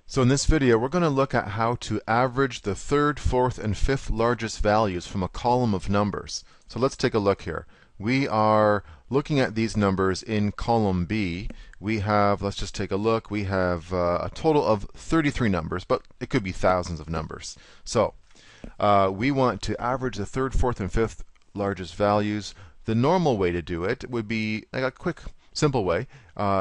So in this video, we're going to look at how to average the third, fourth, and fifth largest values from a column of numbers. So let's take a look here. We are looking at these numbers in column B. We have, let's just take a look, we have a total of 33 numbers, but it could be thousands of numbers. So we want to average the third, fourth, and fifth largest values. The normal way to do it would be like a quick, simple way.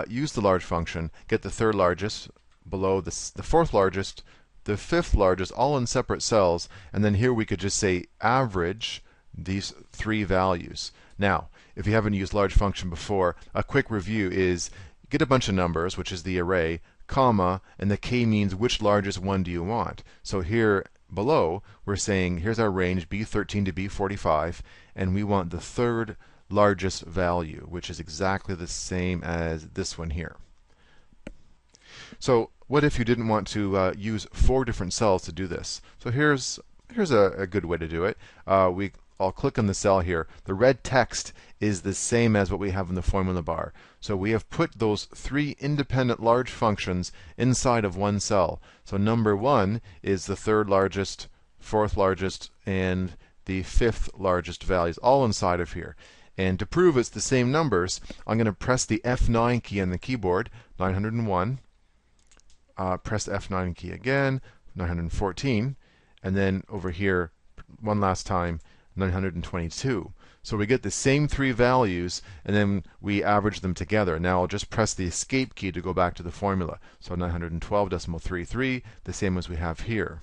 Use the large function, get the third largest, below the fourth largest, the fifth largest, all in separate cells, and then here we could just say average these three values. Now, if you haven't used large function before, a quick review is get a bunch of numbers, which is the array, comma, and the k means which largest one do you want. So here below, we're saying here's our range B13 to B45, and we want the third largest value, which is exactly the same as this one here. So what if you didn't want to use 4 different cells to do this? So here's a good way to do it. I'll click on the cell here. The red text is the same as what we have in the formula bar. So we have put those 3 independent large functions inside of one cell. So number 1 is the third largest, fourth largest, and the fifth largest values, all inside of here. And to prove it's the same numbers, I'm going to press the F9 key on the keyboard, 901. Press the F9 key again, 914, and then over here, one last time, 922. So we get the same 3 values, and then we average them together. Now I'll just press the escape key to go back to the formula. So 912.33, the same as we have here.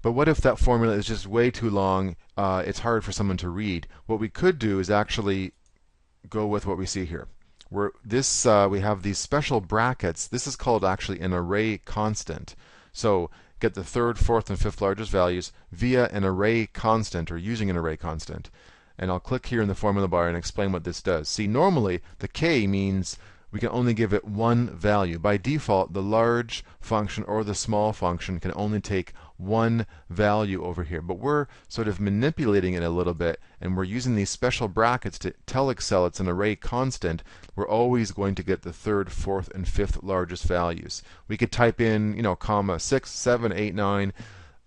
But what if that formula is just way too long? It's hard for someone to read. What we could do is actually go with what we see here. We have these special brackets. This is called actually an array constant. So get the third, fourth, and fifth largest values via an array constant, or using an array constant. And I'll click here in the formula bar and explain what this does. See, normally the k means we can only give it one value. By default, the large function or the small function can only take one value over here. But we're sort of manipulating it a little bit, and we're using these special brackets to tell Excel it's an array constant. We're always going to get the third, fourth, and fifth largest values. We could type in, comma, 6, 7, 8, 9,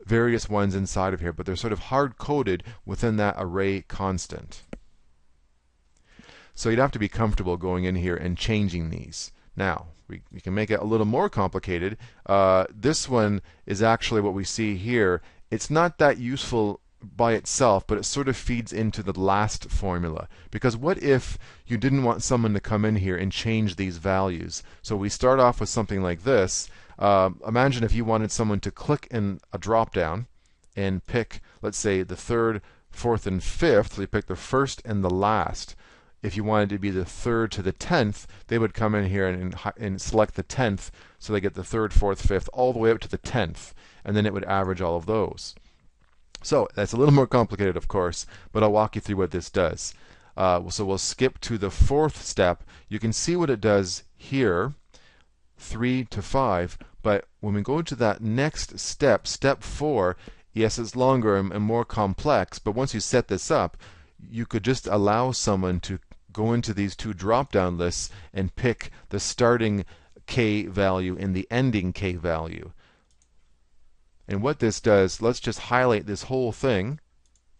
various ones inside of here, but they're sort of hard-coded within that array constant. So you'd have to be comfortable going in here and changing these. Now, we can make it a little more complicated. This one is actually what we see here. It's not that useful by itself, but it sort of feeds into the last formula. Because what if you didn't want someone to come in here and change these values? So we start off with something like this. Imagine if you wanted someone to click in a drop down and pick, let's say, the third, fourth, and fifth. So you pick the first and the last. If you wanted to be the third to the 10th, they would come in here and select the 10th, so they get the third, fourth, fifth, all the way up to the 10th, and then it would average all of those. So that's a little more complicated, of course, but I'll walk you through what this does. So we'll skip to the fourth step. You can see what it does here, 3 to 5, but when we go to that next step, step 4, yes, it's longer and more complex, but once you set this up, you could just allow someone to go into these 2 drop-down lists and pick the starting k value and the ending k value. And what this does, let's just highlight this whole thing,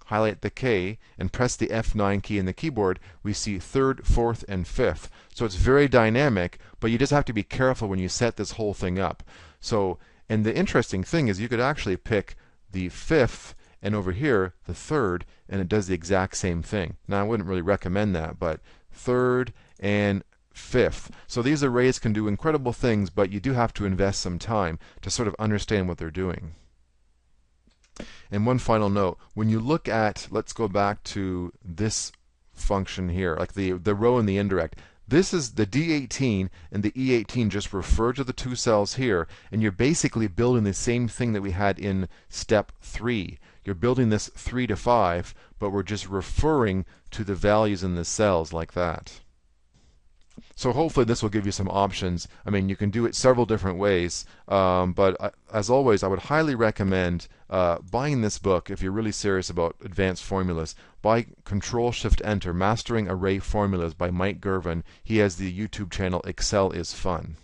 highlight the k, and press the F9 key in the keyboard. We see third, fourth, and fifth. So it's very dynamic, but you just have to be careful when you set this whole thing up. So, and the interesting thing is you could actually pick the fifth and over here the third, and it does the exact same thing. Now I wouldn't really recommend that, but third and fifth. So these arrays can do incredible things, but you do have to invest some time to sort of understand what they're doing. And one final note, when you look at, let's go back to this function here, like the row and the indirect. This is the D18 and the E18 just refer to the 2 cells here, and you're basically building the same thing that we had in step 3. You're building this 3 to 5, but we're just referring to the values in the cells like that. So hopefully this will give you some options. I mean, you can do it several different ways, but as always, I would highly recommend buying this book if you're really serious about advanced formulas. Buy Control-Shift-Enter, Mastering Array Formulas by Mike Girvin. He has the YouTube channel Excel is Fun.